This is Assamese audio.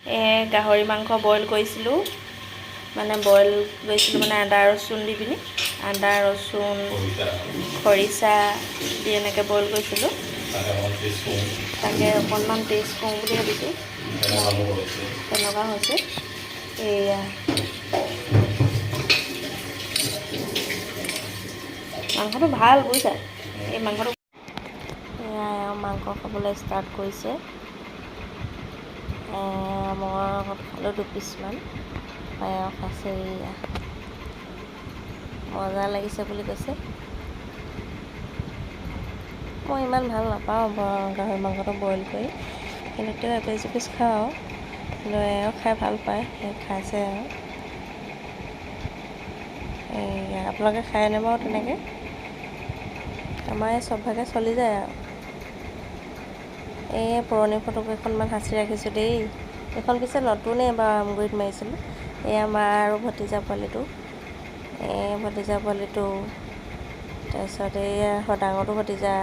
গাহৰি মাংস বইল কৰিছিলোঁ, মানে বইল কৰিছিলোঁ মানে আদা ৰচুন দি পিনি, আদা ৰচুন খৰিচা দি এনেকৈ বইল কৰিছিলোঁ। তাকে অকণমান টেষ্ট কৰোঁ বুলি ভাবিছোঁ, তেনেকুৱা হৈছে। এয়া মাংসটো ভাল বুজিছা, এই মাংসটো মাংস খাবলৈ ষ্টাৰ্ট কৰিছে। মই খালোঁ 2 পিচমান, পায়স আছে, মজা লাগিছে বুলি কৈছে। মই ইমান ভাল নাপাওঁ গাহৰি মাংসটো বইল কৰি, কিন্তু তেওঁ এপিচ দুপিচ খাওঁ, কিন্তু খাই ভাল পায়, খাইছে আৰু। আপোনালোকে খায়নে বাৰু তেনেকৈ? আমাৰ এই চবভাগে চলি যায় আৰু। এই পুৰণি ফটো কেইখনমান সাঁচি ৰাখিছোঁ দেই, এইখন পিছে নতুনেই বাৰু আমগুৰিত মাৰিছিলোঁ। এয়া মা আৰু ভতিজা পোৱালিটো, ভতিজা পোৱালিটো, তাৰপিছত এইয়া ডাঙৰটো ভতিজা,